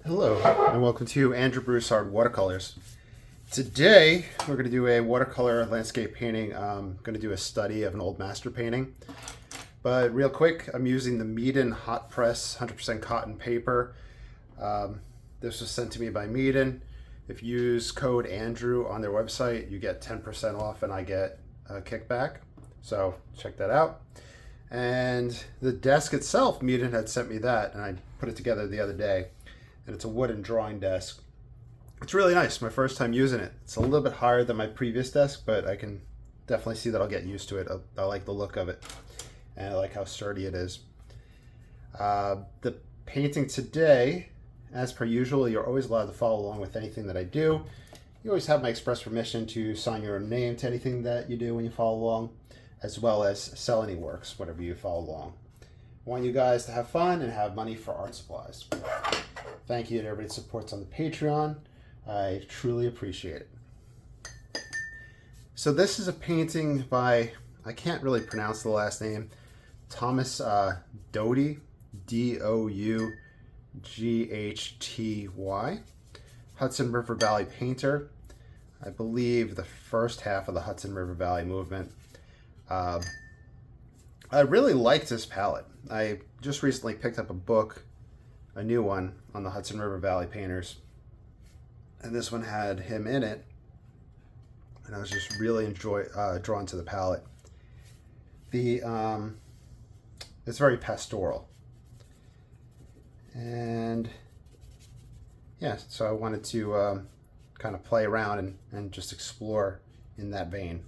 Hello, and welcome to Andrew Broussard Watercolors. Today, we're going to do a watercolor landscape painting. I'm going to do a study of an old master painting. But real quick, I'm using the Meeden Hot Press 100% cotton paper. This was sent to me by Meeden. If you use code Andrew on their website, you get 10% off and I get a kickback. So check that out. And the desk itself, Meeden had sent me that, and I put it together the other day. And it's a wooden drawing desk. It's really nice. My first time using it. It's a little bit higher than my previous desk, but I can definitely see that I'll get used to it. I like the look of it, and I like how sturdy it is. The painting today, as per usual, you're always allowed to follow along with anything that I do. You always have my express permission to sign your name to anything that you do when you follow along, as well as sell any works, whatever you follow along. I want you guys to have fun and have money for art supplies. Thank you to everybody that supports on the Patreon. I truly appreciate it. So this is a painting by, I can't really pronounce the last name, Thomas Doughty, D-O-U-G-H-T-Y, Hudson River Valley painter. I believe the first half of the Hudson River Valley movement. I really liked this palette. I just recently picked up a book, a new one on the Hudson River Valley painters, and this one had him in it, and I was just really drawn to the palette. It's very pastoral, and yeah, so I wanted to kind of play around and just explore in that vein.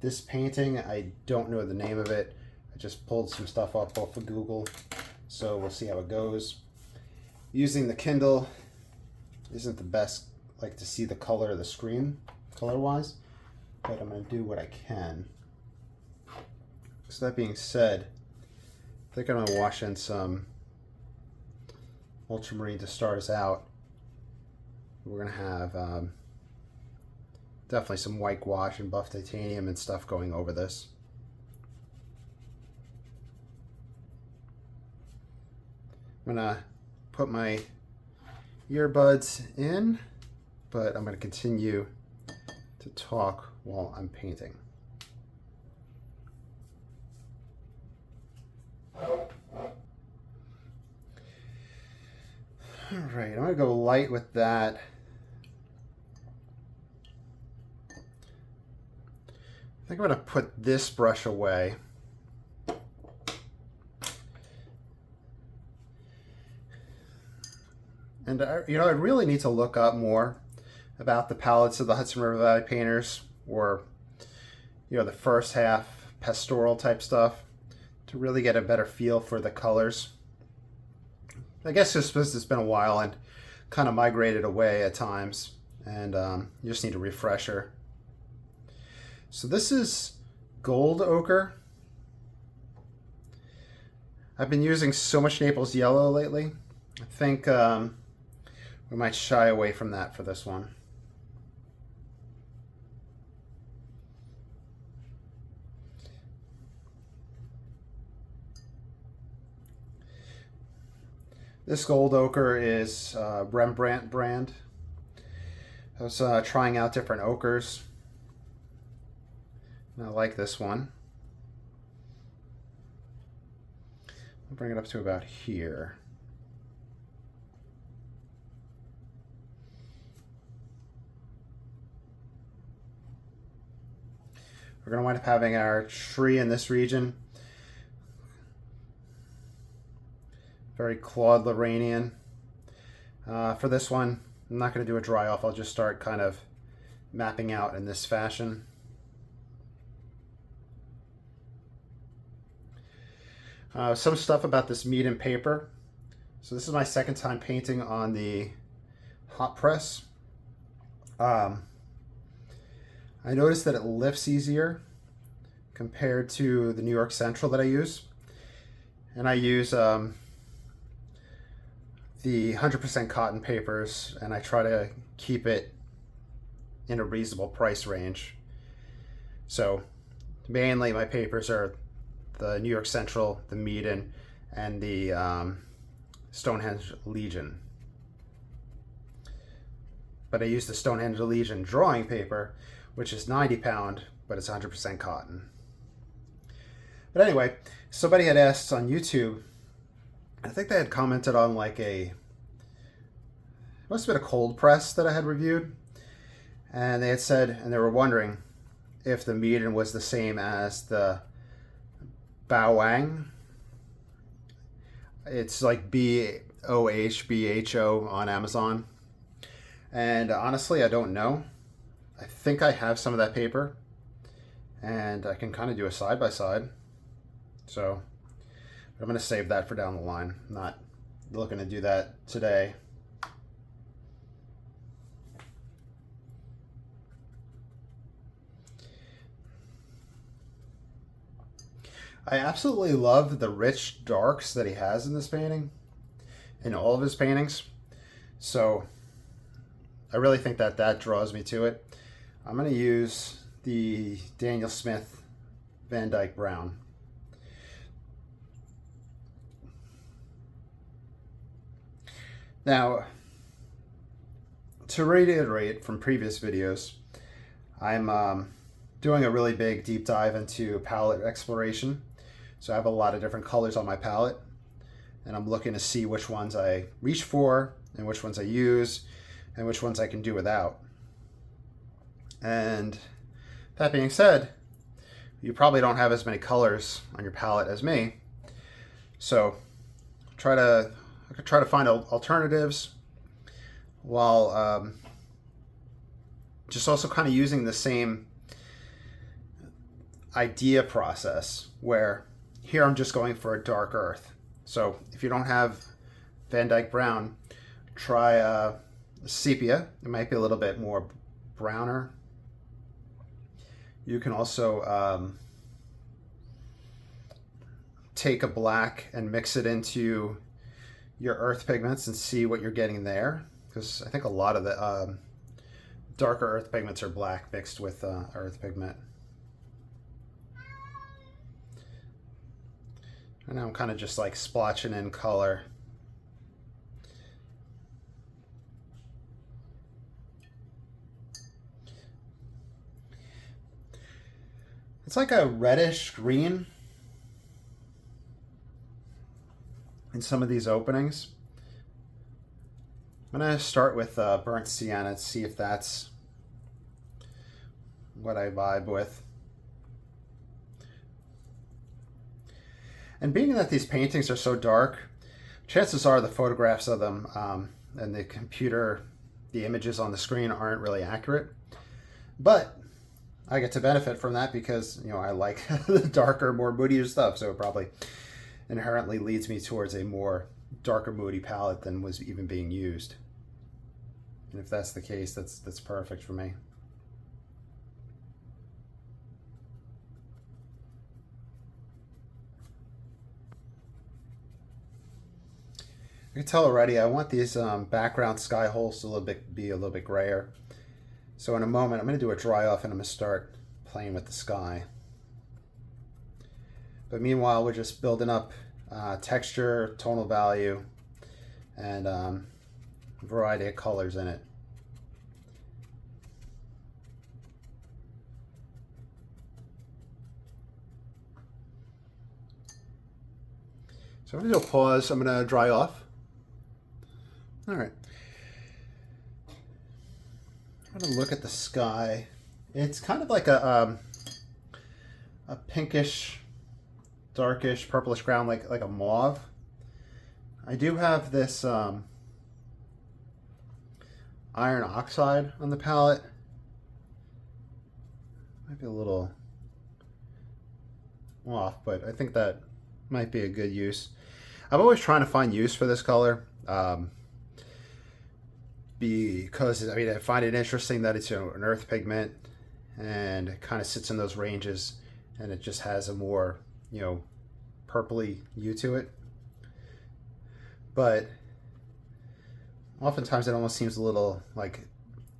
This painting, I don't know the name of it. I just pulled some stuff up off of Google, so we'll see how it goes. Using the Kindle isn't the best, like, to see the color of the screen, color-wise, but I'm going to do what I can. So that being said, I think I'm going to wash in some ultramarine to start us out. We're going to have definitely some white gouache and buff titanium and stuff going over this. I'm gonna put my earbuds in, but I'm gonna continue to talk while I'm painting. All right, I'm gonna go light with that. I think I'm gonna put this brush away. And I really need to look up more about the palettes of the Hudson River Valley painters, or the first half pastoral type stuff, to really get a better feel for the colors. I guess just because it's been a while and kind of migrated away at times, and you just need a refresher. So this is gold ochre. I've been using so much Naples yellow lately. I think we might shy away from that for this one. This gold ochre is Rembrandt brand. I was trying out different ochres. I like this one. I'll bring it up to about here. We're going to wind up having our tree in this region. Very Claude Lorrainian. For this one, I'm not going to do a dry off. I'll just start kind of mapping out in this fashion. Some stuff about this Meeden paper. So this is my second time painting on the hot press. I noticed that it lifts easier compared to the New York Central that I use. And I use the 100% cotton papers, and I try to keep it in a reasonable price range. So mainly my papers are the New York Central, the Meeden, and the Stonehenge Legion. but I used the Stonehenge Legion drawing paper, which is 90 pound, but it's 100% cotton. But anyway, somebody had asked on YouTube, I think they had commented on like it must have been a cold press that I had reviewed. And they had said, and they were wondering if the medium was the same as the Bowang. It's like BOHBHO on Amazon. And honestly, I don't know. I think I have some of that paper. And I can kind of do a side by side. So I'm going to save that for down the line. I'm not looking to do that today. I absolutely love the rich darks that he has in this painting, in all of his paintings. So I really think that that draws me to it. I'm going to use the Daniel Smith Van Dyke Brown. Now, to reiterate from previous videos, I'm doing a really big deep dive into palette exploration. So I have a lot of different colors on my palette, and I'm looking to see which ones I reach for and which ones I use and which ones I can do without. And that being said, you probably don't have as many colors on your palette as me. So I could try to find alternatives while just also kind of using the same idea process, where here I'm just going for a dark earth. So if you don't have Van Dyke Brown, try sepia. It might be a little bit more browner. You can also take a black and mix it into your earth pigments and see what you're getting there, because I think a lot of the darker earth pigments are black mixed with earth pigment. And now I'm kind of just like splotching in color. It's like a reddish green in some of these openings. I'm going to start with burnt sienna to see if that's what I vibe with. And being that these paintings are so dark, chances are the photographs of them and the images on the screen aren't really accurate. But I get to benefit from that because, you know, I like the darker, more moodier stuff. So it probably inherently leads me towards a more darker, moody palette than was even being used. And if that's the case, that's perfect for me. You can tell already I want these background sky holes to be a little bit grayer. So in a moment I'm going to do a dry off and I'm going to start playing with the sky. But meanwhile we're just building up texture, tonal value, and a variety of colors in it. So I'm going to do a pause. I'm going to dry off. All right. I'm going to look at the sky. It's kind of like a pinkish, darkish, purplish ground, like a mauve. I do have this iron oxide on the palette. Might be a little off, but I think that might be a good use. I'm always trying to find use for this color. Because I mean, I find it interesting that it's, you know, an earth pigment and it kind of sits in those ranges, and it just has a more, you know, purpley hue to it. But oftentimes it almost seems a little like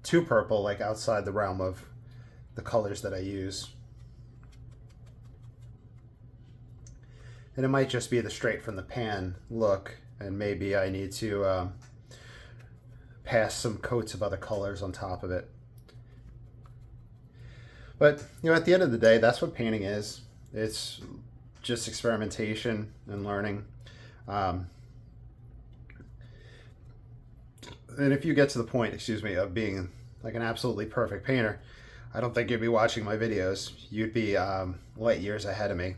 too purple, like outside the realm of the colors that I use. And it might just be the straight from the pan look, and maybe I need to pass some coats of other colors on top of it. But, at the end of the day, that's what painting is. It's just experimentation and learning. And if you get to the point, of being like an absolutely perfect painter, I don't think you'd be watching my videos. You'd be light years ahead of me.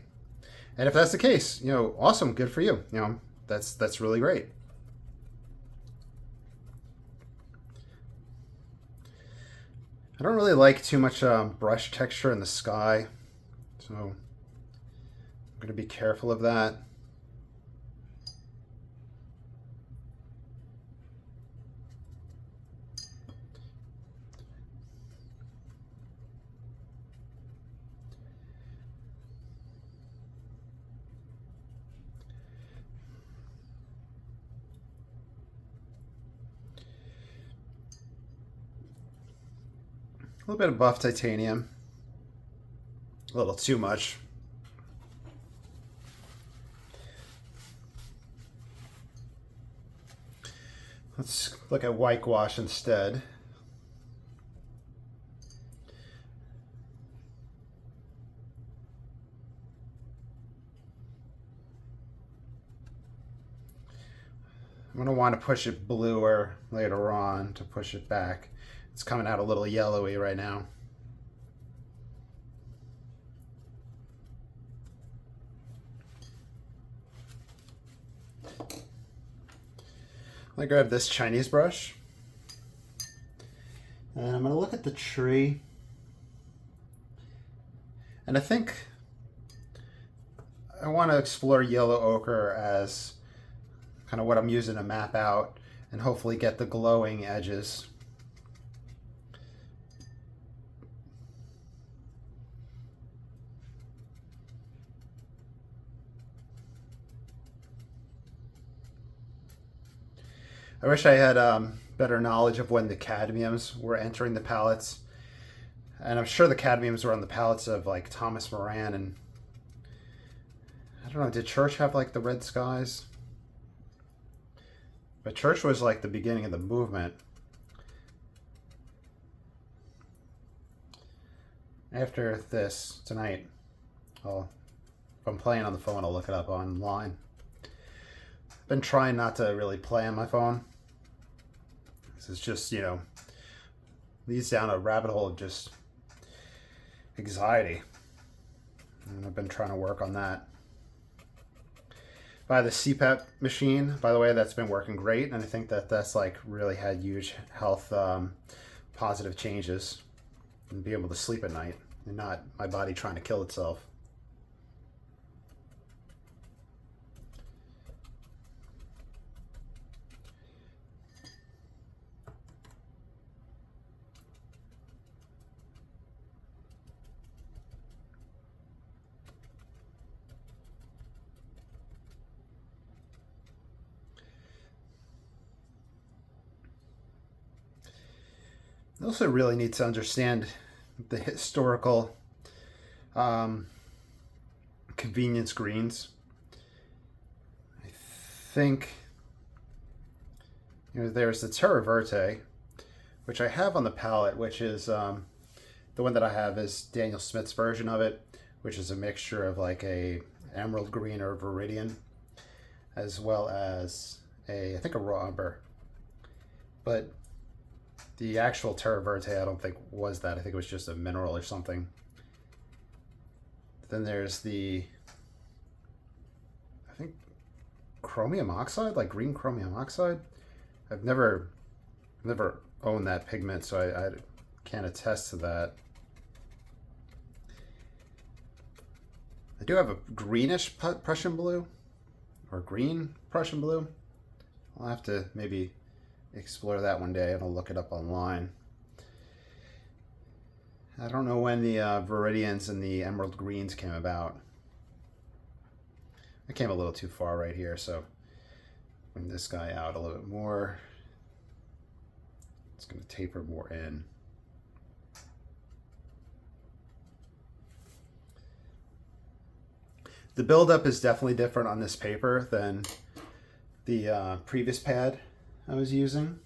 And if that's the case, awesome, good for you. That's really great. I don't really like too much brush texture in the sky, so I'm going to be careful of that. A little bit of buff titanium, a little too much. Let's look at whitewash instead. I'm going to want to push it bluer later on to push it back. It's coming out a little yellowy right now. I grab this Chinese brush and I'm going to look at the tree, and I think I want to explore yellow ochre as kind of what I'm using to map out and hopefully get the glowing edges. I wish I had better knowledge of when the cadmiums were entering the palettes. And I'm sure the cadmiums were on the palettes of like Thomas Moran, and I don't know, did Church have like the Red Skies? But Church was like the beginning of the movement. After this tonight, if I'm playing on the phone, I'll look it up online. I've been trying not to really play on my phone. It's just, leads down a rabbit hole of just anxiety. And I've been trying to work on that. By the CPAP machine, by the way, that's been working great. And I think that's like really had huge health positive changes. And be able to sleep at night and not my body trying to kill itself. I also really need to understand the historical convenience greens. I think there's the Terra Verte, which I have on the palette, which is the one that I have is Daniel Smith's version of it, which is a mixture of like a emerald green or viridian, as well as I think a raw umber. But the actual Terra Verte, I don't think was that. I think it was just a mineral or something. Then there's the, I think, chromium oxide, like green chromium oxide. I've never owned that pigment, so I can't attest to that. I do have a greenish Prussian blue, or green Prussian blue. I'll have to maybe explore that one day, and I'll look it up online. I don't know when the viridians and the emerald greens came about. I came a little too far right here, so bring this guy out a little bit more. It's going to taper more in. The buildup is definitely different on this paper than the previous pad I was using.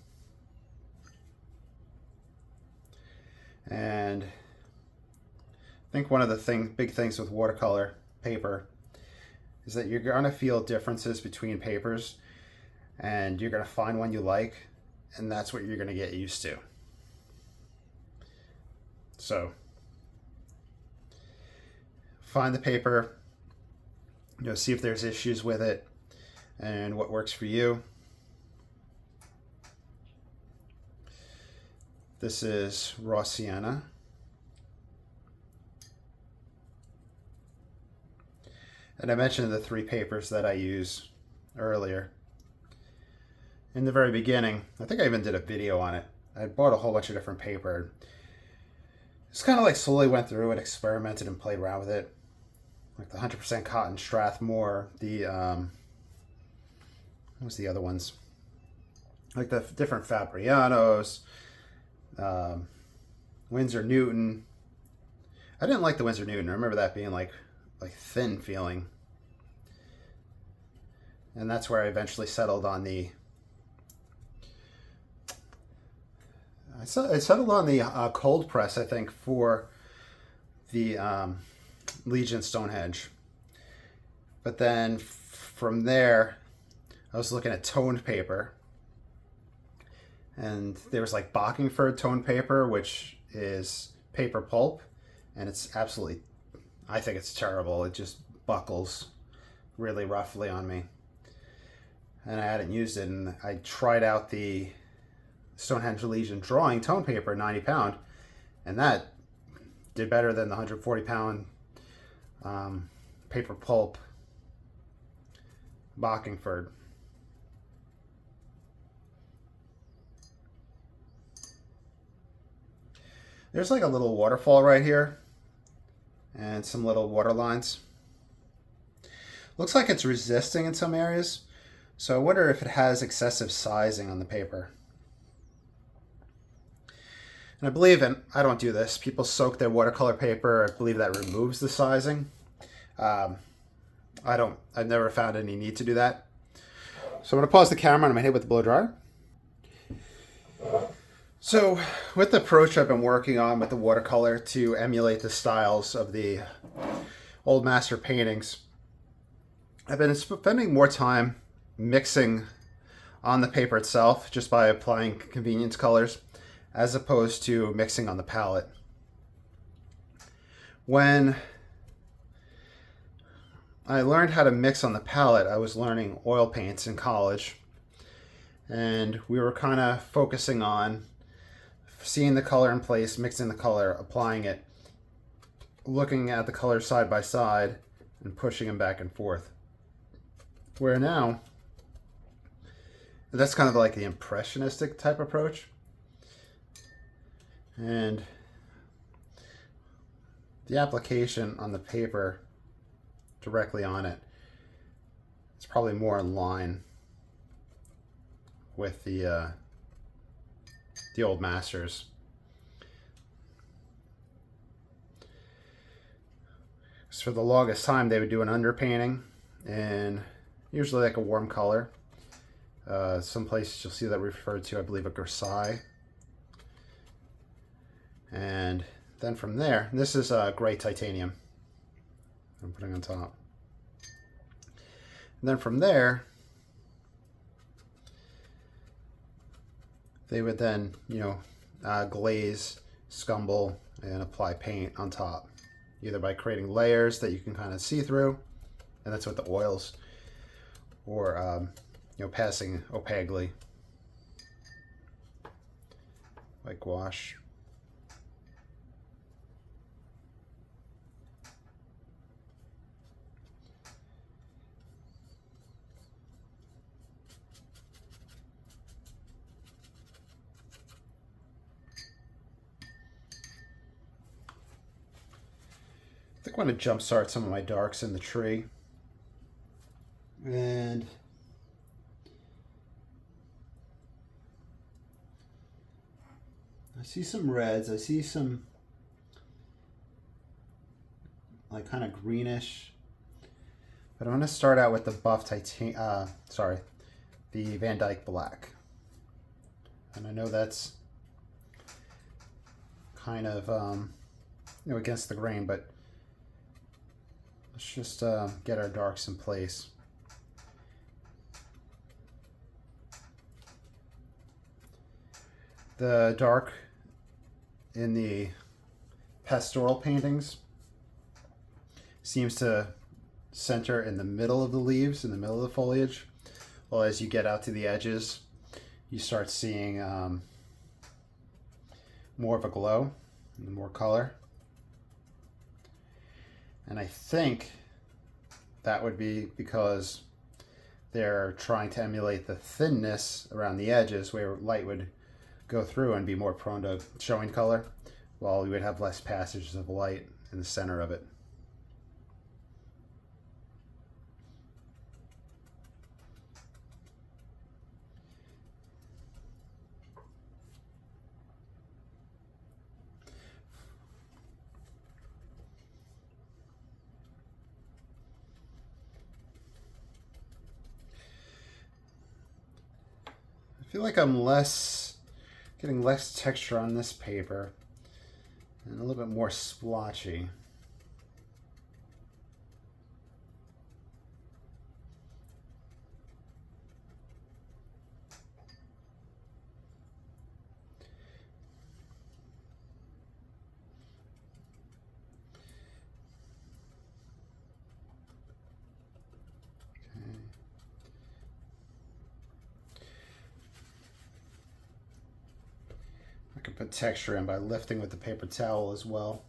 And I think one of the big things with watercolor paper is that you're going to feel differences between papers, and you're going to find one you like, and that's what you're going to get used to. So find the paper, see if there's issues with it and what works for you. This is raw sienna. And I mentioned the 3 papers that I use earlier. In the very beginning, I think I even did a video on it. I bought a whole bunch of different paper. Just kind of like slowly went through and experimented and played around with it. Like the 100% cotton Strathmore, the, what was the other ones? Like the different Fabrianos, Winsor Newton. I didn't like the Winsor Newton. I remember that being like thin feeling. And that's where I eventually settled on the I settled on the cold press, I think, for the Legion Stonehenge. But then from there, I was looking at toned paper. And there was like Bockingford toned paper, which is paper pulp. And it's absolutely, I think it's terrible. It just buckles really roughly on me. And I hadn't used it. And I tried out the Stonehenge Legion drawing tone paper, 90 pound, and that did better than the 140 pound paper pulp Bockingford. There's like a little waterfall right here and some little water lines. Looks like it's resisting in some areas, so I wonder if it has excessive sizing on the paper. And I believe, and I don't do this, people soak their watercolor paper. I believe that removes the sizing. I've never found any need to do that. So I'm going to pause the camera and I'm going to hit with the blow dryer. So with the approach I've been working on with the watercolor to emulate the styles of the old master paintings, I've been spending more time mixing on the paper itself just by applying convenience colors, as opposed to mixing on the palette. When I learned how to mix on the palette, I was learning oil paints in college, and we were kind of focusing on seeing the color in place, mixing the color, applying it, looking at the colors side by side, and pushing them back and forth. Where now, that's kind of like the impressionistic type approach. And the application on the paper directly on it, it's probably more in line with the old masters. So for the longest time, they would do an underpainting in usually like a warm color. Some places you'll see that referred to, I believe, a grisaille. And then from there, this is gray titanium I'm putting on top. And then from there, they would then, glaze, scumble, and apply paint on top, either by creating layers that you can kind of see through, and that's with the oils, or passing opaquely, like gouache. I think I want to jumpstart some of my darks in the tree. And I see some reds. I see some like kind of greenish. But I'm going to start out with the buff titanium, the Van Dyke black. And I know that's kind of against the grain, but let's just get our darks in place. The dark in the pastoral paintings seems to center in the middle of the leaves, in the middle of the foliage. Well, as you get out to the edges, you start seeing more of a glow and more color. And I think that would be because they're trying to emulate the thinness around the edges where light would go through and be more prone to showing color, while we would have less passages of light in the center of it. I feel like I'm getting less texture on this paper and a little bit more splotchy. I can put texture in by lifting with the paper towel as well.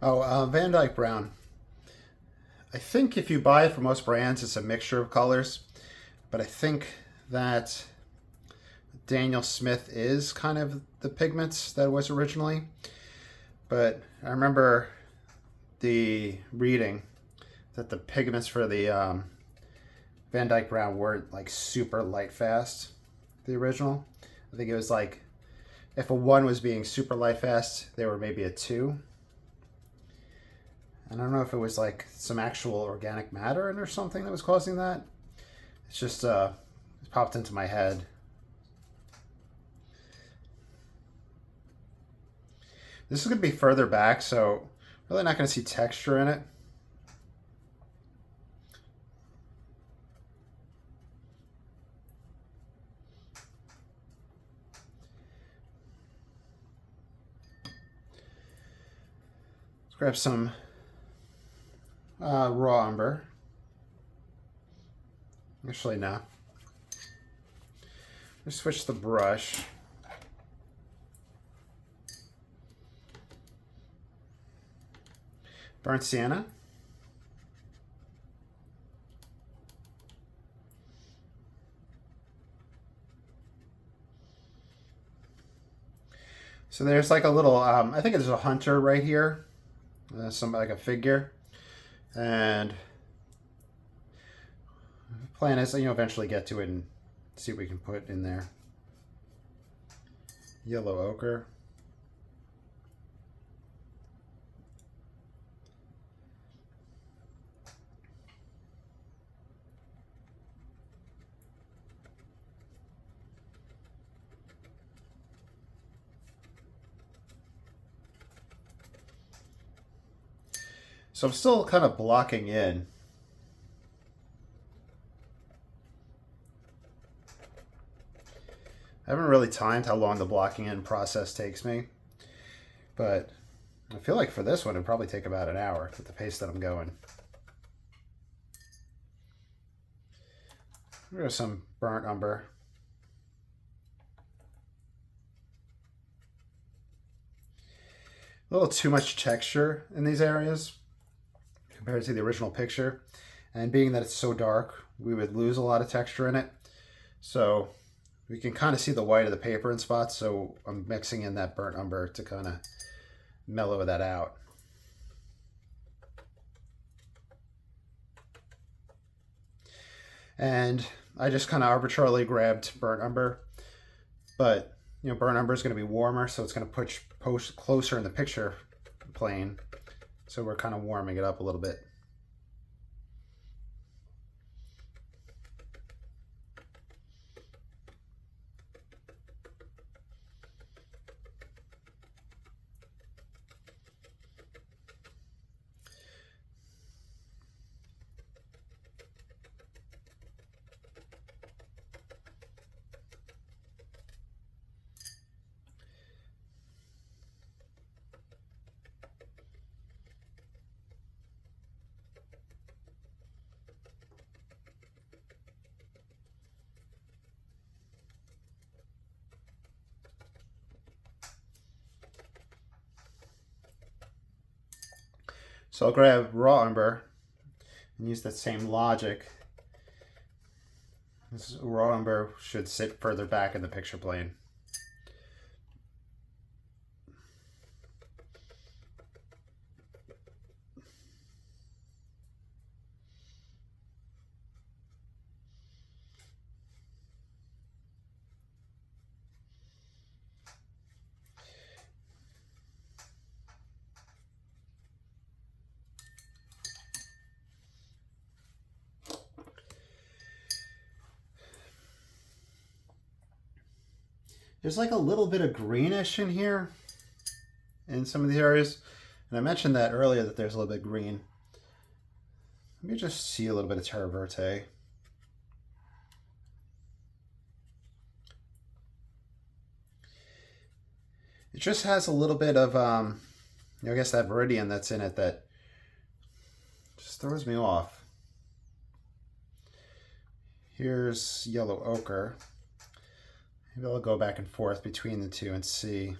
Van Dyke Brown. I think if you buy it from most brands, it's a mixture of colors, but I think that Daniel Smith is kind of the pigments that it was originally. But I remember the reading that the pigments for the Van Dyke Brown weren't like super light fast, the original. I think it was like, if a 1 was being super light fast, they were maybe a 2. And I don't know if it was like some actual organic matter in or something that was causing that. It's just it popped into my head. This is going to be further back, so really not going to see texture in it. Let's grab some raw umber. Actually, no. Let's switch the brush. Burnt sienna. So there's like a little, I think there's a hunter right here, like a figure, and the plan is, eventually get to it and see what we can put in there. Yellow ochre. So I'm still kind of blocking in. I haven't really timed how long the blocking in process takes me, but I feel like for this one it'd probably take about an hour at the pace that I'm going. There's some burnt umber. A little too much texture in these areas compared to the original picture, and being that it's so dark, we would lose a lot of texture in it. So we can kind of see the white of the paper in spots, so I'm mixing in that burnt umber to kind of mellow that out. And I just kind of arbitrarily grabbed burnt umber, but burnt umber is going to be warmer, so it's going to push closer in the picture plane So we're kind of warming it up a little bit. So I'll grab raw umber and use that same logic. This raw umber should sit further back in the picture plane. There's like a little bit of greenish in here in some of the areas. And I mentioned that earlier that there's a little bit green. Let me just see a little bit of terra verte. It just has a little bit of, I guess that viridian that's in it that just throws me off. Here's yellow ochre. Maybe I'll go back and forth between the two and see.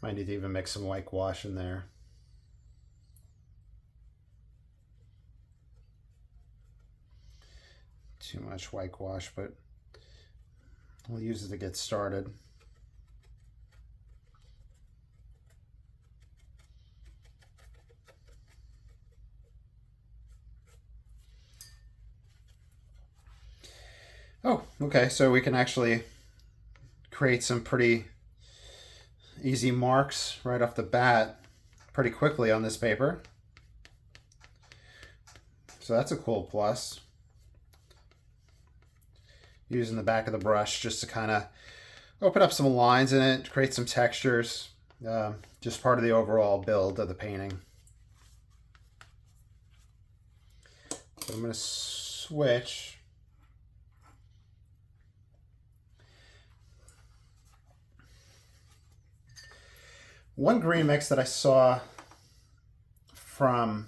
Might need to even mix some whitewash in there. Too much whitewash, but we'll use it to get started. Oh, okay, so we can actually create some pretty easy marks right off the bat pretty quickly on this paper. So that's a cool plus. Using the back of the brush just to kind of open up some lines in it, create some textures, just part of the overall build of the painting. So I'm going to switch. One green mix that I saw from,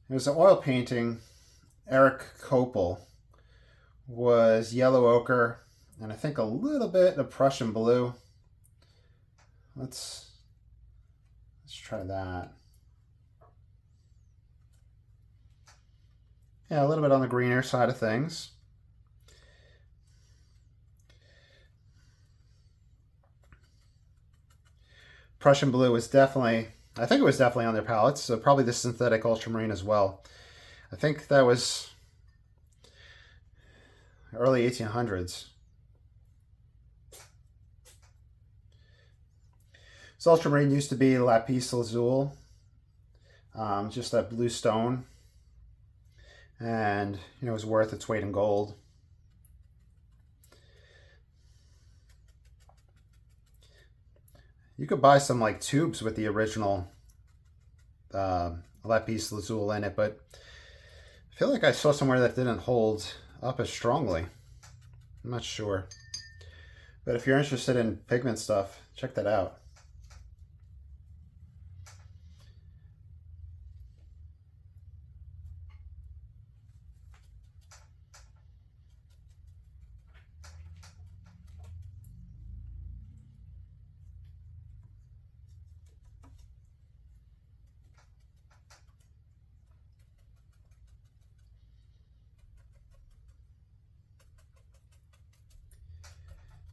it was an oil painting, Eric Kopel, was yellow ochre and I think a little bit of Prussian blue. Let's try that. Yeah, a little bit on the greener side of things. Prussian blue was definitely, I think it was definitely on their palettes, so probably the synthetic ultramarine as well. I think that was early 1800s. So ultramarine used to be lapis lazuli, just that blue stone, and it was worth its weight in gold. You could buy some like tubes with the original lapis lazuli in it, but I feel like I saw somewhere that didn't hold up as strongly. I'm not sure. But if you're interested in pigment stuff, check that out.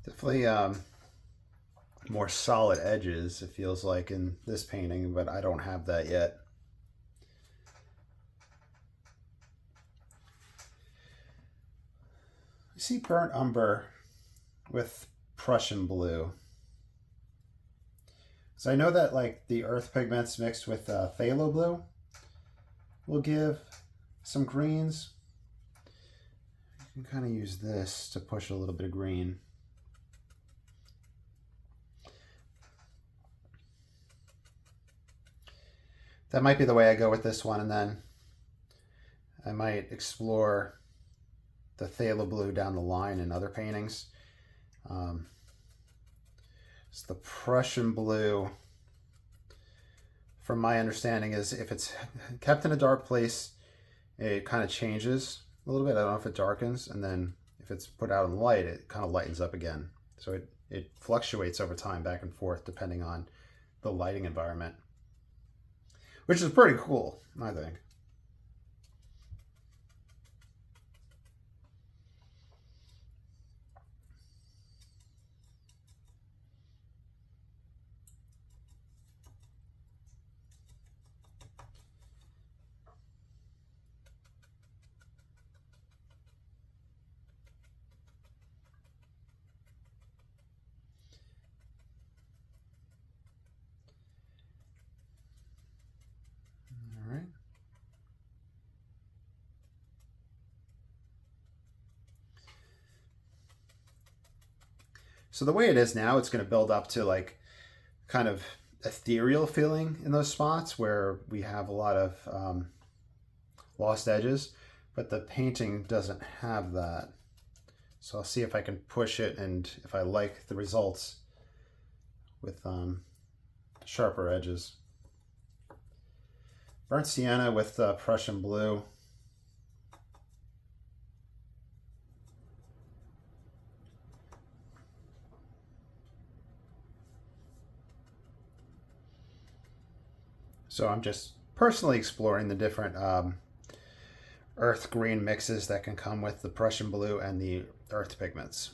Definitely more solid edges, it feels like, in this painting, but I don't have that yet. I see burnt umber with Prussian blue. So I know that like the earth pigments mixed with phthalo blue will give some greens. You can kind of use this to push a little bit of green. That might be the way I go with this one, and then I might explore the phthalo blue down the line in other paintings. So the Prussian blue, from my understanding, is if it's kept in a dark place, it kind of changes a little bit. I don't know if it darkens, and then if it's put out in light, it kind of lightens up again. So it fluctuates over time, back and forth, depending on the lighting environment, which is pretty cool, I think. All right. So the way it is now, it's going to build up to like kind of ethereal feeling in those spots where we have a lot of lost edges, but the painting doesn't have that. So I'll see if I can push it, and if I like the results with sharper edges. Burnt sienna with Prussian blue. So I'm just personally exploring the different earth green mixes that can come with the Prussian blue and the earth pigments.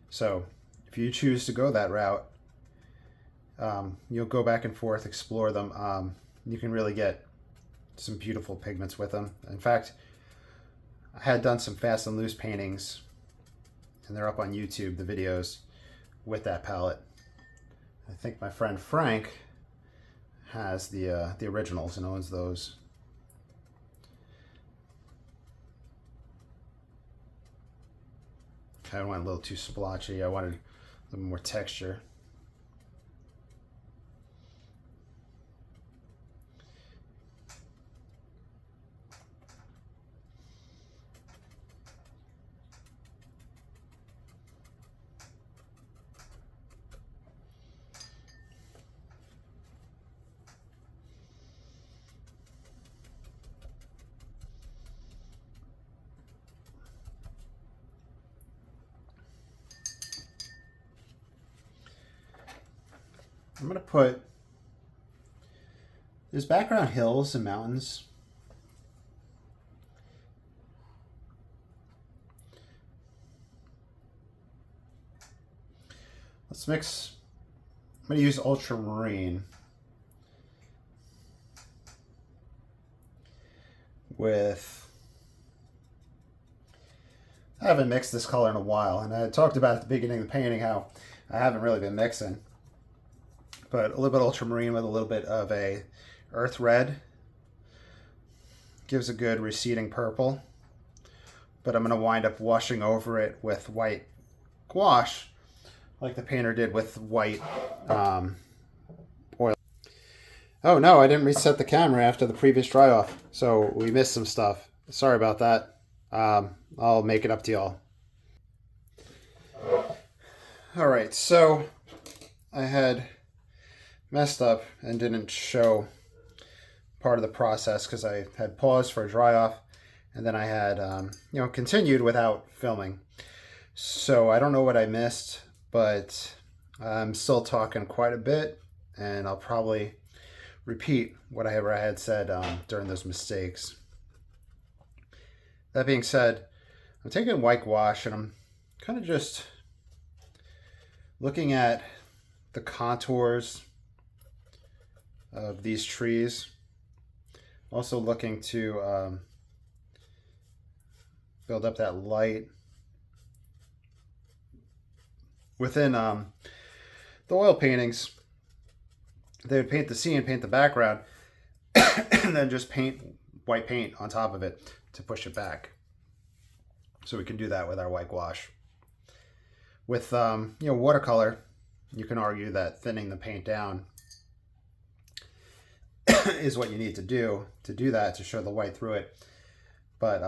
So if you choose to go that route, you'll go back and forth, explore them. You can really get some beautiful pigments with them. In fact, I had done some fast and loose paintings, and they're up on YouTube, the videos with that palette. I think my friend Frank has the originals and owns those. I went a little too splotchy. I wanted a little more texture. I'm going to put, there's background hills and mountains. Let's mix, I'm going to use ultramarine with, I haven't mixed this color in a while, and I talked about at the beginning of the painting how I haven't really been mixing. But a little bit of ultramarine with a little bit of a earth red gives a good receding purple. But I'm going to wind up washing over it with white gouache, like the painter did with white oil. Oh no, I didn't reset the camera after the previous dry off, so we missed some stuff. Sorry about that. I'll make it up to y'all. All right, so I had messed up and didn't show part of the process because I had paused for a dry off, and then I had continued without filming. So I don't know what I missed, but I'm still talking quite a bit, and I'll probably repeat whatever I had said during those mistakes. That being said, I'm taking white gouache and I'm kind of just looking at the contours of these trees. Also looking to build up that light within the oil paintings, they would paint the scene, paint the background, and then just paint white paint on top of it to push it back. So we can do that with our white gouache. With watercolor, you can argue that thinning the paint down is what you need to do that, to show the white through it. But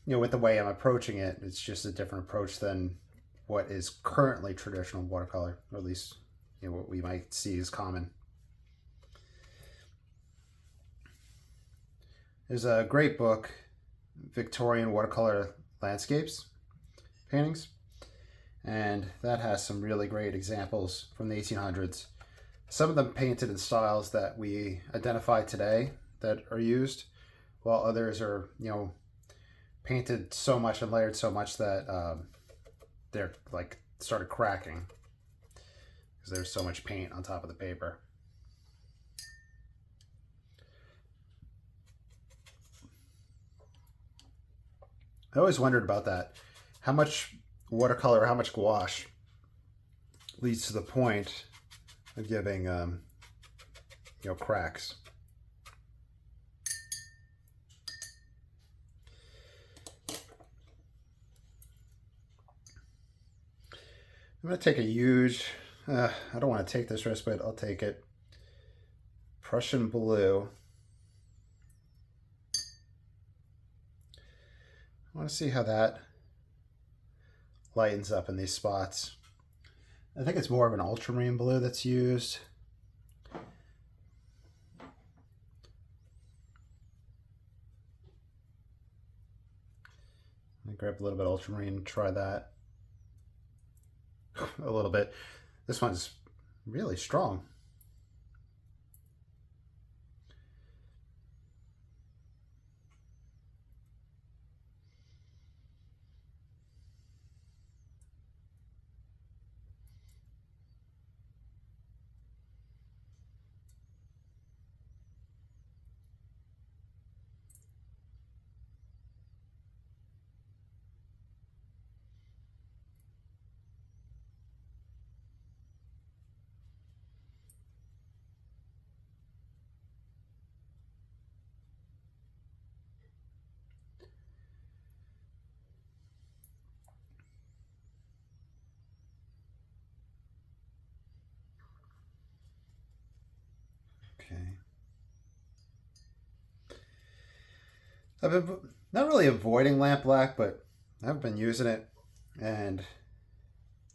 with the way I'm approaching it, it's just a different approach than what is currently traditional watercolor, or at least what we might see as common. There's a great book, Victorian Watercolor Landscapes Paintings, and that has some really great examples from the 1800s. Some of them painted in styles that we identify today that are used, while others are, painted so much and layered so much that they're like started cracking because there's so much paint on top of the paper. I always wondered about that. How much watercolor, how much gouache leads to the point of giving, cracks. I'm going to take a huge, I don't want to take this risk, but I'll take it. Prussian blue. I want to see how that lightens up in these spots. I think it's more of an ultramarine blue that's used. I grab a little bit of ultramarine and try that. A little bit. This one's really strong. Okay. I've been not really avoiding lamp black, but I've been using it, and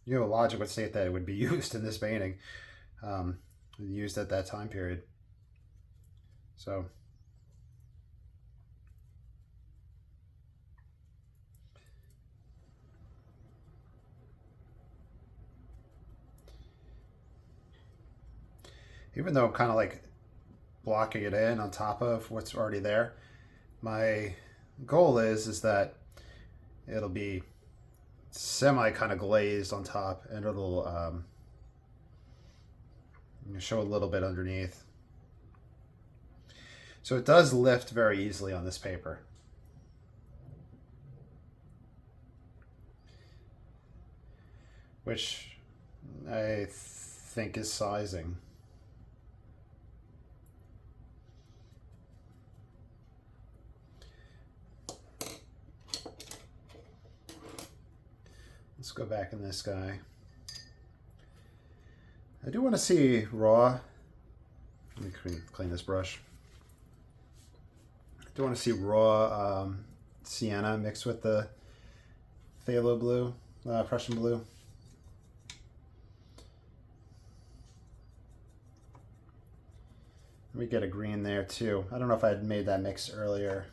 logic would state that it would be used in this painting, used at that time period. So even though I'm kind of like blocking it in on top of what's already there, my goal is that it'll be semi kind of glazed on top, and it'll show a little bit underneath. So it does lift very easily on this paper. Which I think is sizing. Let's go back in this guy. I do want to see raw. Let me clean this brush. I do want to see raw sienna mixed with the phthalo blue, Prussian blue. Let me get a green there too. I don't know if I had made that mix earlier.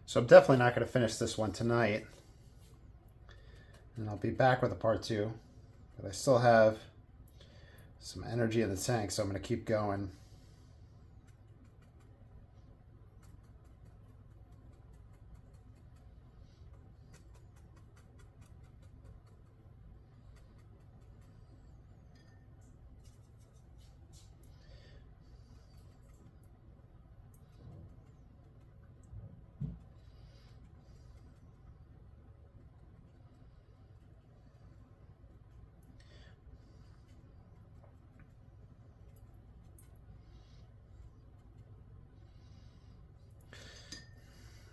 So I'm definitely not going to finish this one tonight. And I'll be back with a part 2. But I still have some energy in the tank, so I'm going to keep going.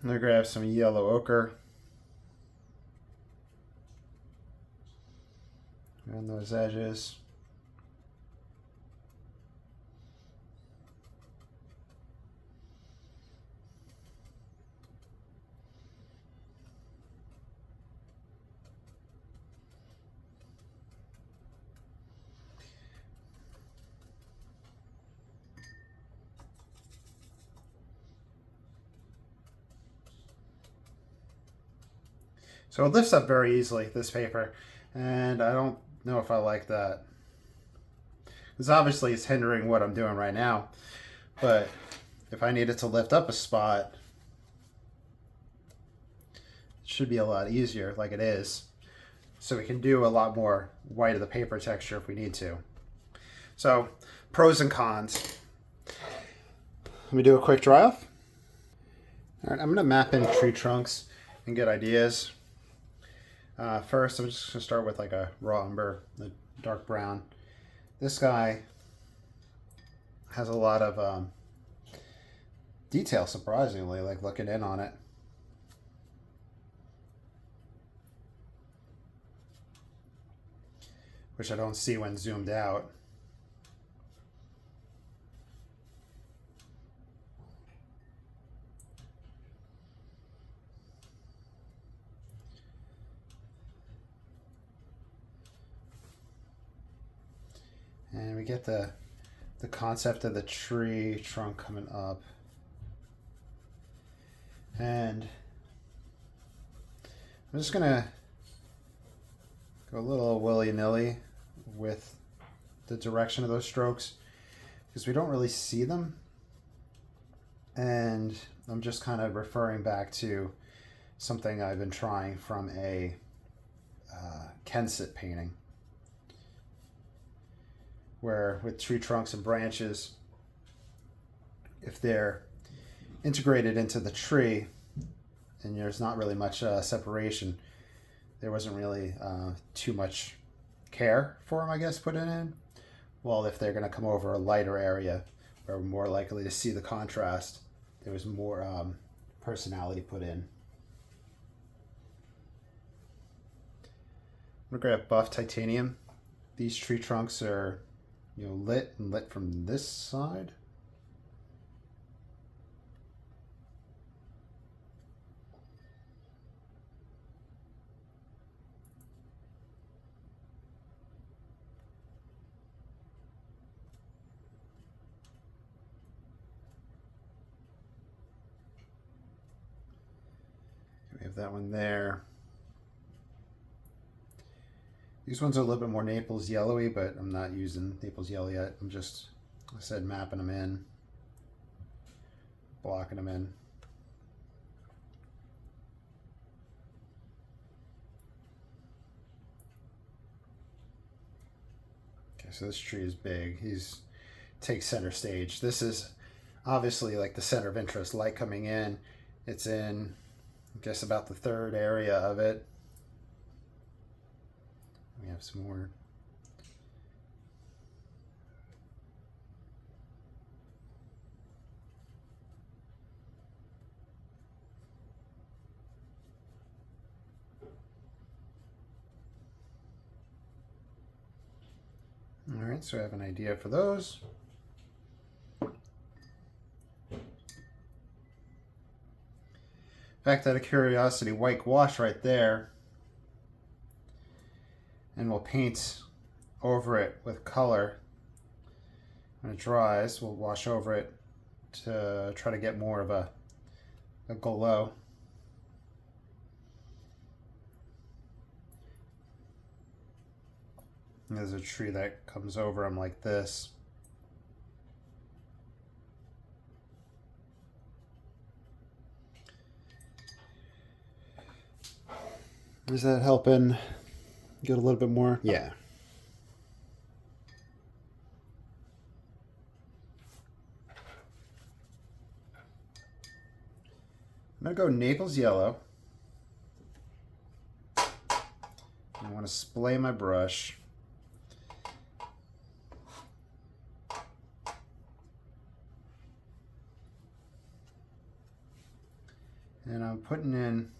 I'm going to grab some yellow ochre around those edges. So it lifts up very easily, this paper, and I don't know if I like that. Because obviously it's hindering what I'm doing right now, but if I needed to lift up a spot, it should be a lot easier, like it is. So we can do a lot more white of the paper texture if we need to. So, pros and cons. Let me do a quick dry off. All right, I'm going to map in tree trunks and get ideas. First, I'm just going to start with like a raw umber, the dark brown. This guy has a lot of detail, surprisingly, like looking in on it. Which I don't see when zoomed out. And we get the concept of the tree trunk coming up. And I'm just gonna go a little willy-nilly with the direction of those strokes because we don't really see them. And I'm just kind of referring back to something I've been trying from a Kensit painting, where with tree trunks and branches, if they're integrated into the tree and there's not really much separation, there wasn't really too much care for them, I guess, put in. Well, if they're going to come over a lighter area where we're more likely to see the contrast, there was more personality put in. I'm going to grab buff titanium. These tree trunks are lit and lit from this side. We have that one there. These ones are a little bit more Naples yellowy, but I'm not using Naples yellow yet. I'm just, I said, mapping them in, blocking them in. Okay, so this tree is big. He's takes center stage. This is obviously like the center of interest, light coming in. It's in, I guess, about the third area of it. We have some more. All right, so I have an idea for those. Fact out of curiosity, white gouache right there. And we'll paint over it with color. When it dries, we'll wash over it to try to get more of a glow. There's a tree that comes over him like this. Is that helping get a little bit more? Yeah. I'm going to go Naples yellow. I want to splay my brush. And I'm putting in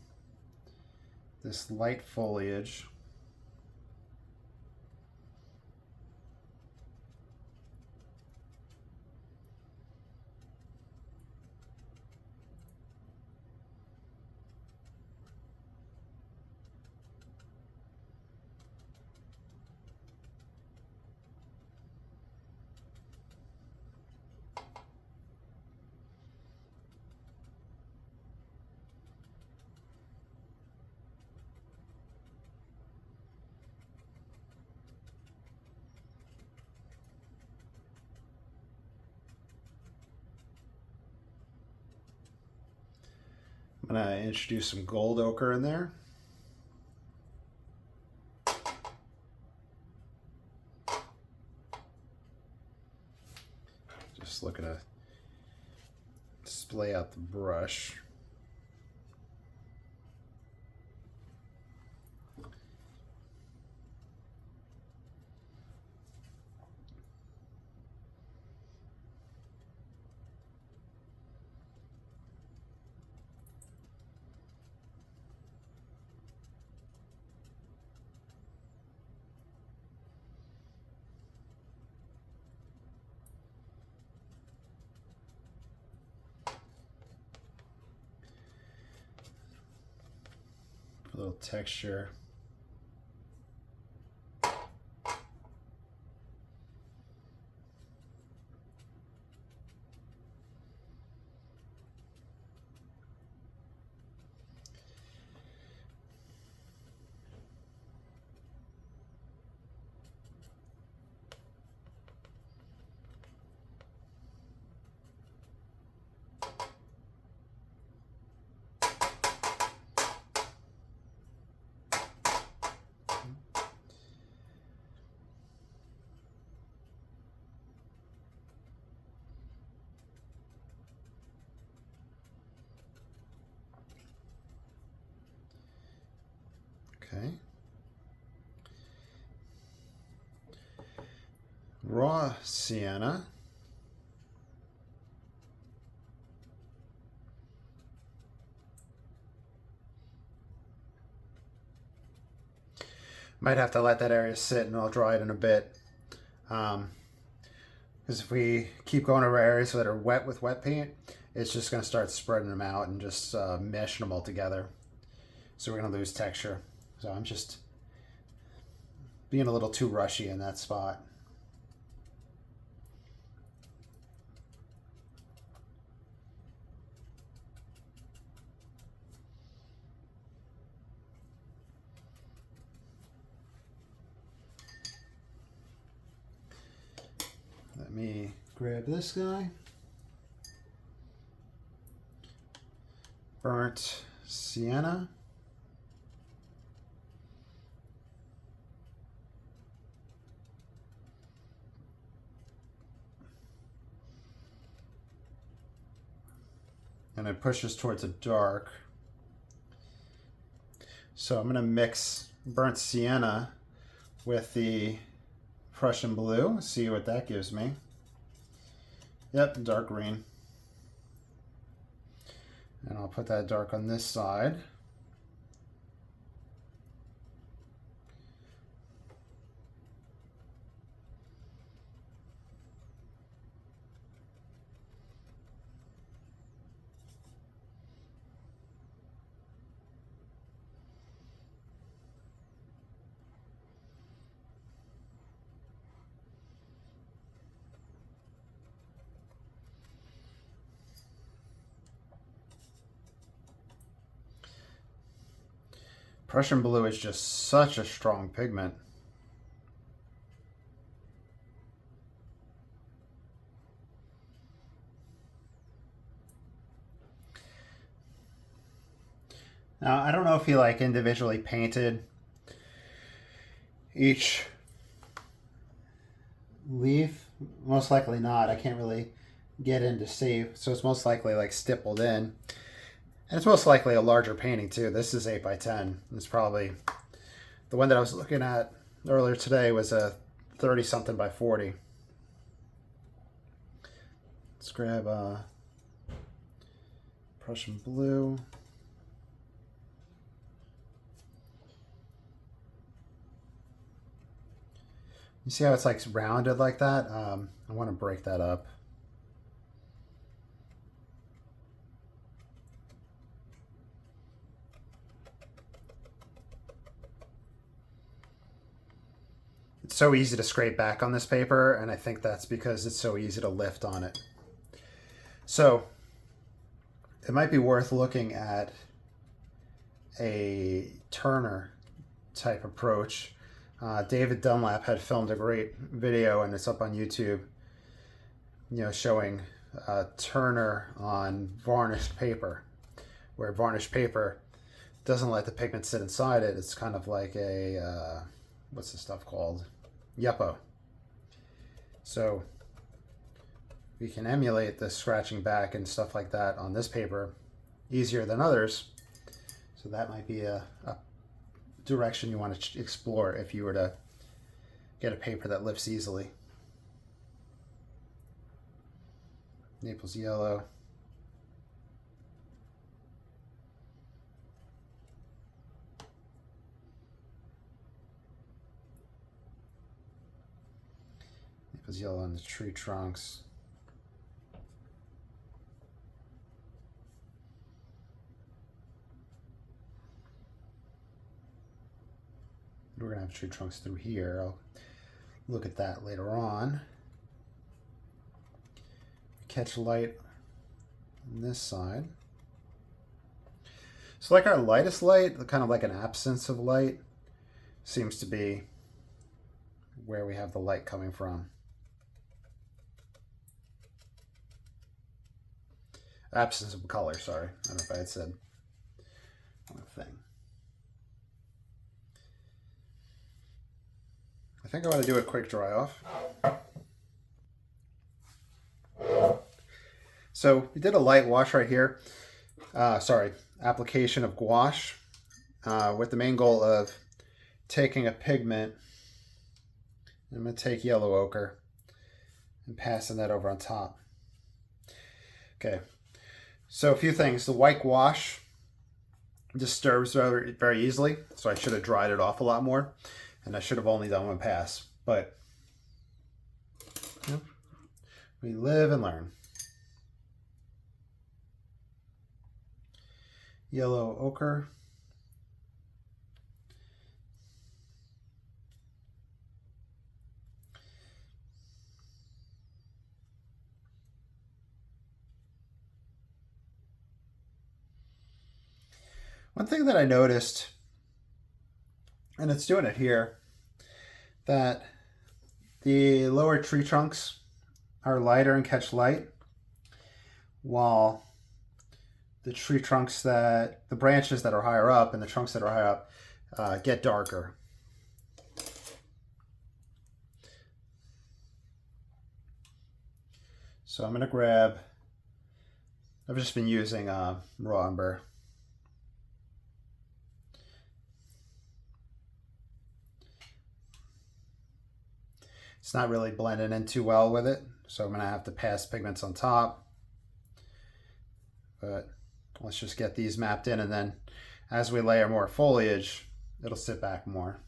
this light foliage. I'm going to introduce some gold ochre in there. Just looking to splay out the brush. A little texture. Okay. Raw sienna. Might have to let that area sit and I'll dry it in a bit. Because if we keep going over areas that are wet with wet paint, it's just going to start spreading them out and just meshing them all together. So we're going to lose texture. So I'm just being a little too rushy in that spot. Let me grab this guy. Burnt sienna. And it pushes towards a dark. So I'm going to mix burnt sienna with the Prussian blue, see what that gives me. Yep, dark green. And I'll put that dark on this side. Prussian blue is just such a strong pigment. Now, I don't know if he like individually painted each leaf. Most likely not. I can't really get in to see. So it's most likely like stippled in. And it's most likely a larger painting too. This is 8 by 10. It's probably, the one that I was looking at earlier today was a 30 something by 40. Let's grab Prussian blue. You see how it's like rounded like that? I want to break that up. It's so easy to scrape back on this paper, and I think that's because it's so easy to lift on it. So it might be worth looking at a Turner type approach. David Dunlap had filmed a great video, and it's up on YouTube, showing Turner on varnished paper, where varnished paper doesn't let the pigment sit inside it. It's kind of like a, what's the stuff called? Yuppo. So we can emulate the scratching back and stuff like that on this paper easier than others. So that might be a direction you want to explore if you were to get a paper that lifts easily. Naples yellow. Naples yellow on the tree trunks. We're going to have tree trunks through here. I'll look at that later on. Catch light on this side. So like our lightest light, kind of like an absence of light, seems to be where we have the light coming from. Absence of color, sorry. I don't know if I had said one thing. I think I want to do a quick dry off. So we did a light wash right here. Application of gouache with the main goal of taking a pigment. I'm going to take yellow ochre and passing that over on top. Okay, so a few things. The white gouache disturbs very, very easily, so I should have dried it off a lot more. And I should have only done one pass, but we live and learn. Yellow ochre. One thing that I noticed, and it's doing it here, that the lower tree trunks are lighter and catch light, while the tree trunks the branches that are higher up and the trunks that are higher up get darker. So I'm going to grab, I've just been using raw umber. It's not really blending in too well with it, so I'm going to have to pass pigments on top. But let's just get these mapped in, and then as we layer more foliage, it'll sit back more.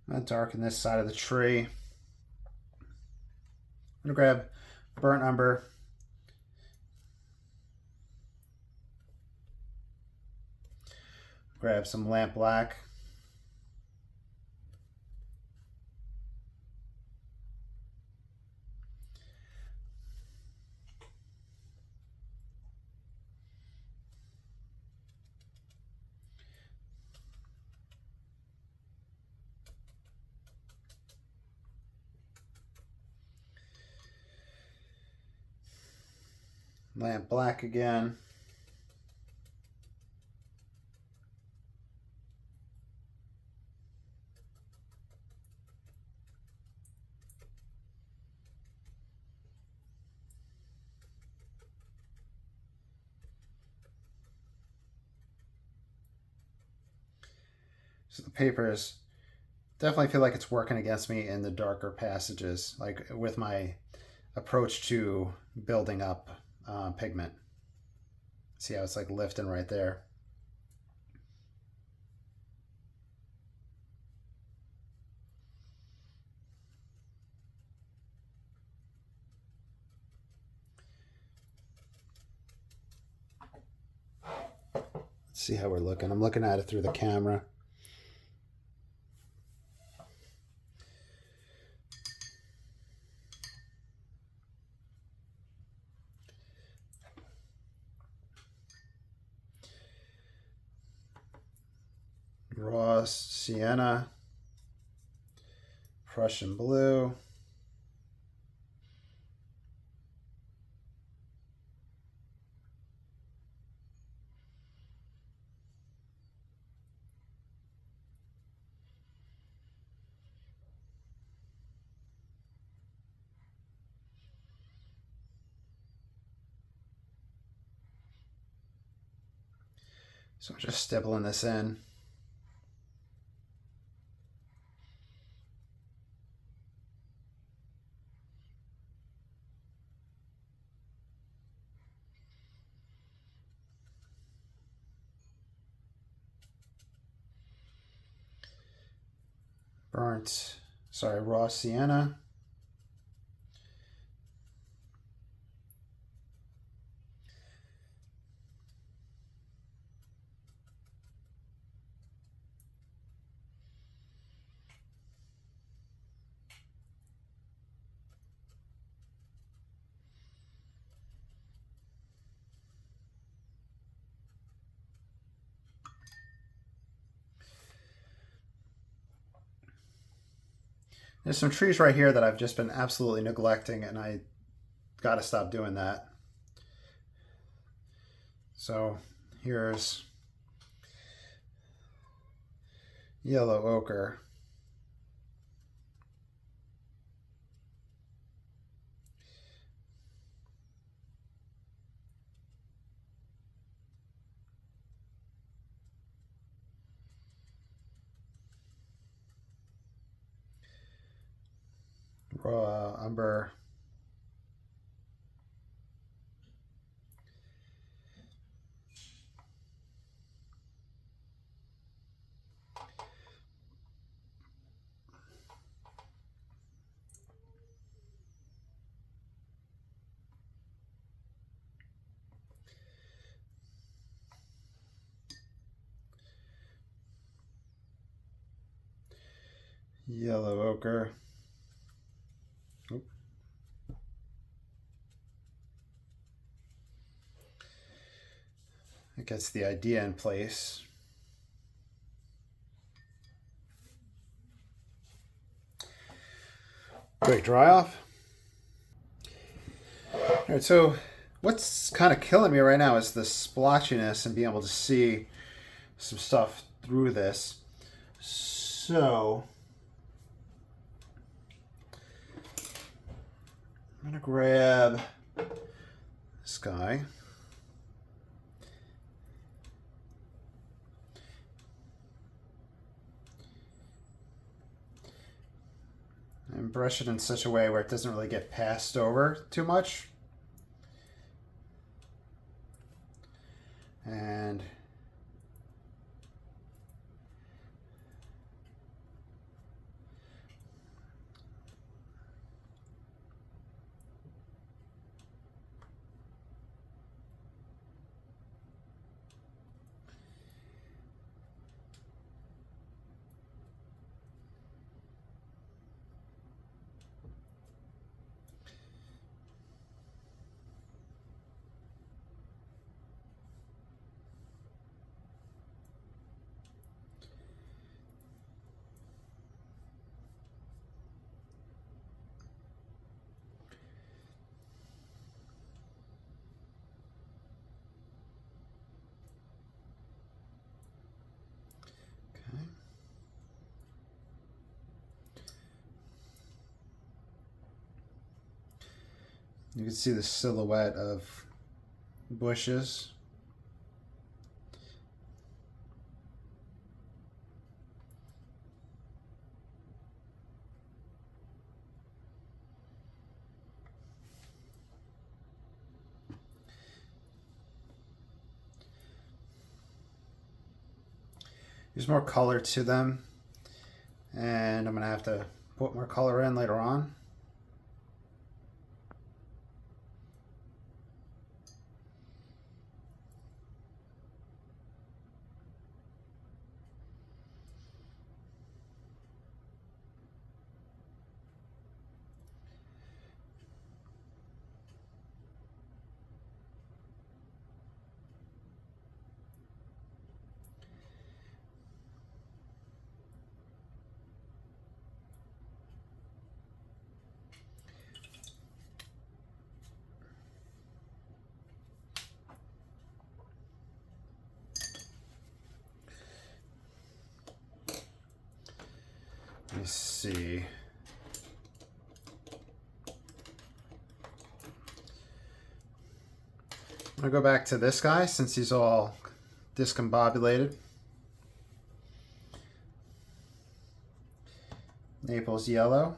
I'm going to darken this side of the tree. I'm going to grab burnt umber. Grab some lamp black. Lamp black again. So the papers definitely feel like it's working against me in the darker passages, like with my approach to building up pigment. See how it's like lifting right there. Let's see how we're looking. I'm looking at it through the camera. Raw sienna, Prussian blue, so I'm just stippling this in. Raw sienna. There's some trees right here that I've just been absolutely neglecting, and I got to stop doing that. So here's yellow ochre. Raw umber. Yellow ochre. Oop. It gets the idea in place. Great, dry off. All right, so what's kind of killing me right now is the splotchiness and being able to see some stuff through this. So I'm gonna grab this guy. And brush it in such a way where it doesn't really get passed over too much. And You can see the silhouette of bushes. There's more color to them, and I'm going to have to put more color in later on. Let me see. I'm going to go back to this guy since he's all discombobulated. Naples yellow.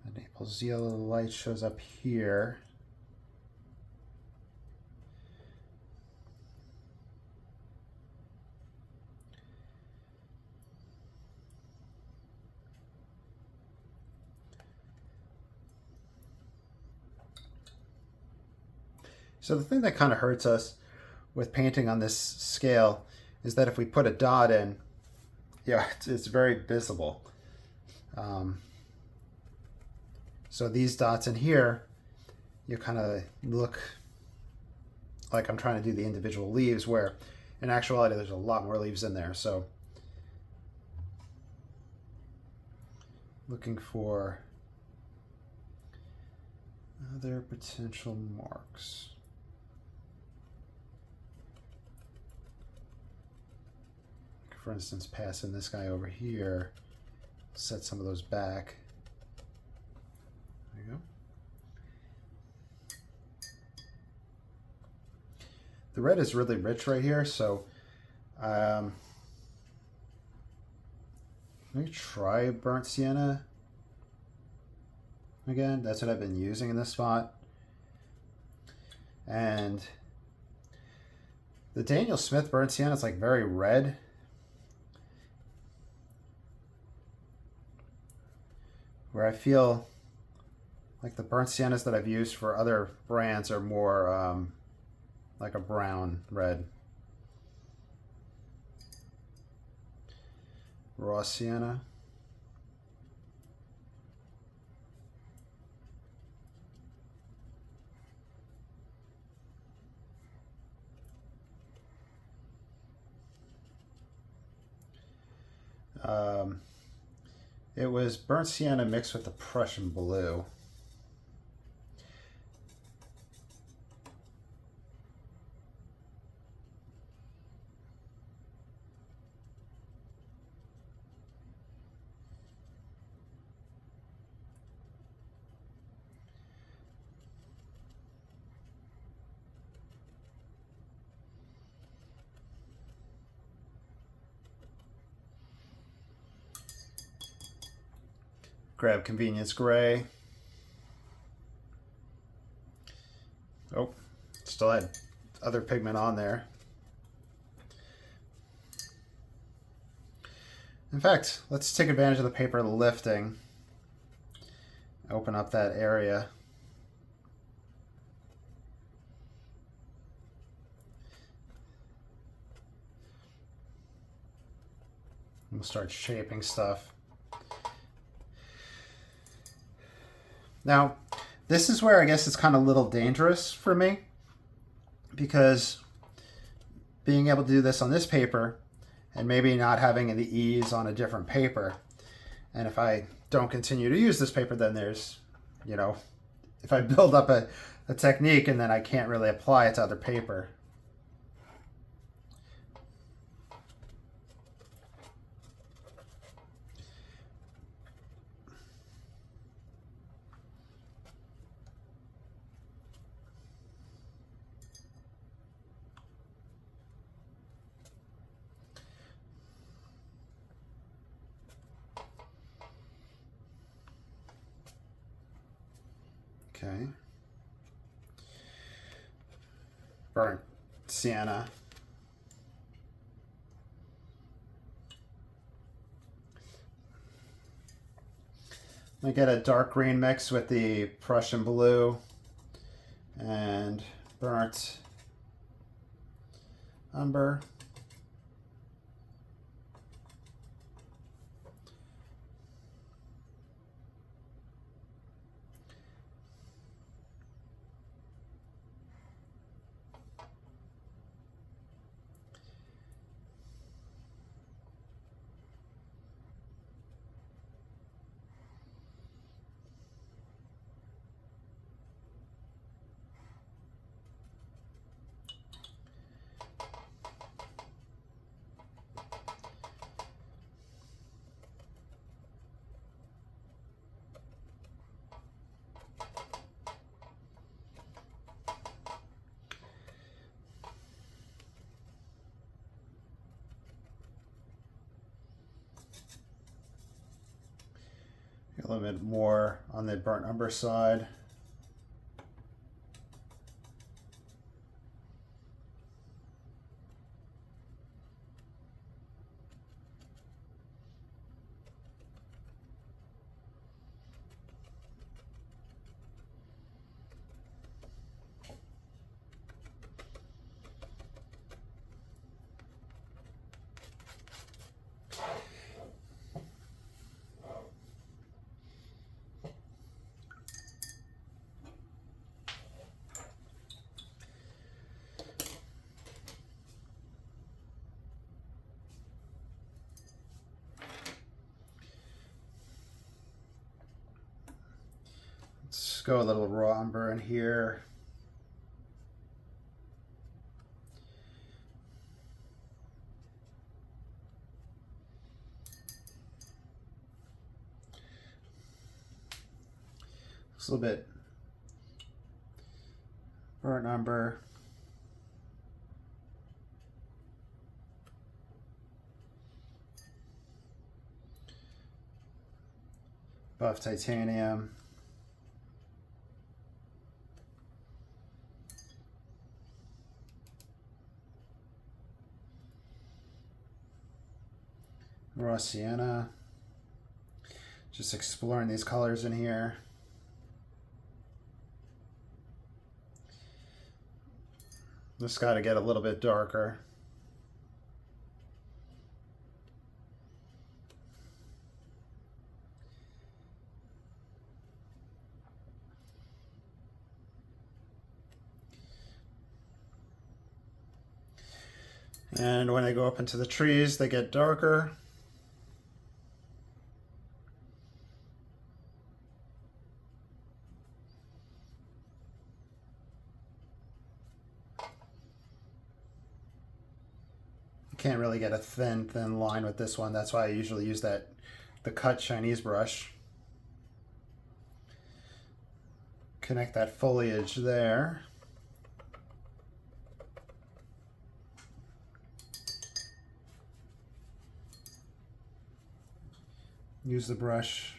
The Naples yellow light shows up here. So the thing that kind of hurts us with painting on this scale is that if we put a dot in, yeah, it's very visible. So these dots in here, you kind of look like I'm trying to do the individual leaves, where in actuality there's a lot more leaves in there. So looking for other potential marks. For instance, passing this guy over here, set some of those back. There you go. The red is really rich right here, so let me try burnt sienna again. That's what I've been using in this spot. And the Daniel Smith burnt sienna is like very red. Where I feel like the burnt siennas that I've used for other brands are more like a brown red. Raw sienna. It was burnt sienna mixed with the Prussian blue. Grab Convenience Gray. Oh, still had other pigment on there. In fact, let's take advantage of the paper lifting. Open up that area. We'll start shaping stuff. Now, this is where I guess it's kind of a little dangerous for me, because being able to do this on this paper and maybe not having the ease on a different paper, and if I don't continue to use this paper, then there's, you know, if I build up a technique and then I can't really apply it to other paper. Okay. Burnt sienna. I get a dark green mix with the Prussian blue and burnt umber. A little bit more on the burnt umber side. Let's go a little raw umber in here. Just a little bit burnt umber. Buff titanium. Raw sienna. Just exploring these colors in here. This got to get a little bit darker. And when they go up into the trees, they get darker. Can't really get a thin line with this one. That's why I usually use the cut Chinese brush. Connect that foliage there. Use the brush.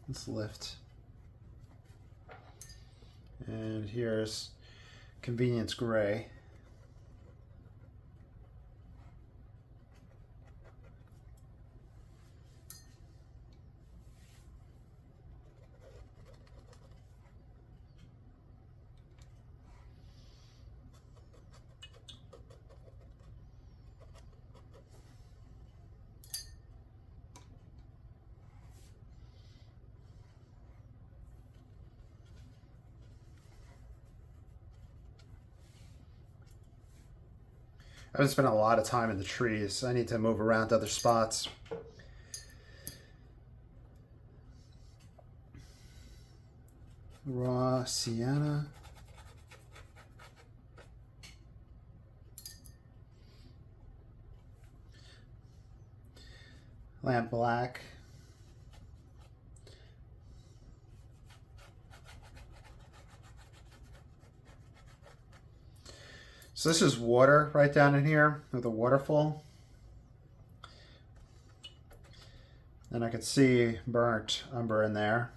Let's lift. And here's Convenience Gray. I've been spending a lot of time in the trees. I need to move around to other spots. raw sienna. Lamp black. So this is water right down in here with a waterfall. And I could see burnt umber in there.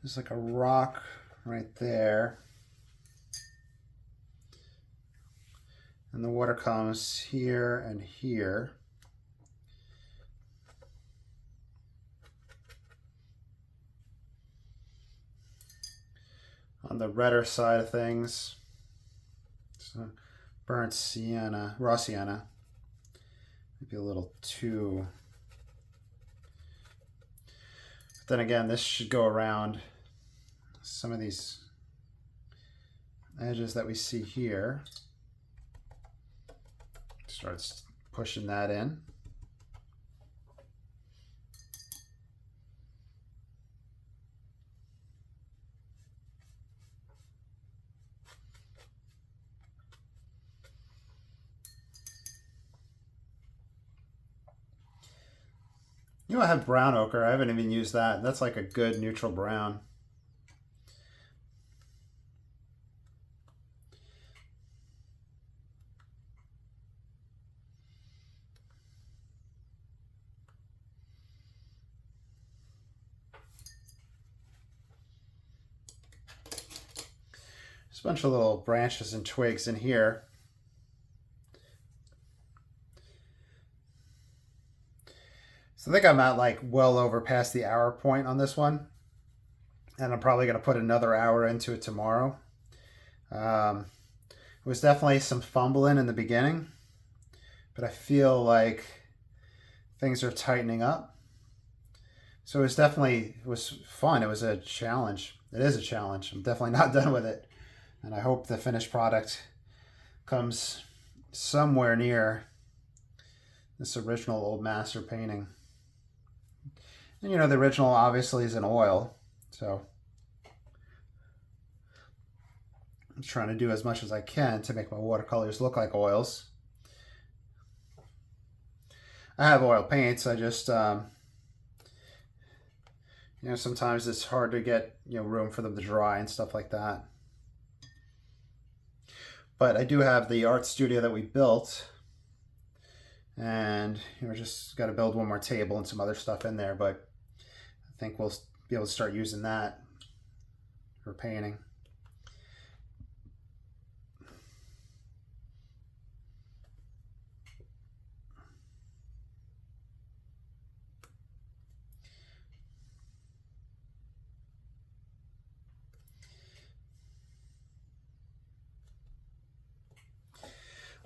There's like a rock right there. And the water comes here and here. On the redder side of things, so burnt sienna, raw sienna, maybe a little too. But then again, this should go around some of these edges that we see here. Starts pushing that in. You know, I have brown ochre. I haven't even used that. That's like a good neutral brown. There's a bunch of little branches and twigs in here. So I think I'm at like well over past the hour point on this one. And I'm probably going to put another hour into it tomorrow. It was definitely some fumbling in the beginning, but I feel like things are tightening up. So it was fun. It was a challenge. It is a challenge. I'm definitely not done with it. And I hope the finished product comes somewhere near this original old master painting. And you know, the original obviously is in oil, so I'm trying to do as much as I can to make my watercolors look like oils. I have oil paints. I just, you know, sometimes it's hard to get, you know, room for them to dry and stuff like that. But I do have the art studio that we built, and you know, just got to build one more table and some other stuff in there, but I think we'll be able to start using that for painting.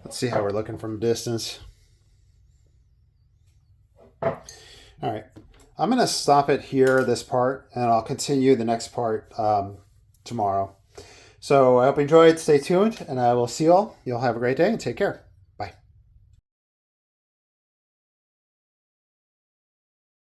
Let's see how we're looking from a distance. All right, I'm going to stop it here, this part, and I'll continue the next part tomorrow. So I hope you enjoyed. Stay tuned, and I will see you all. You'll have a great day, and take care.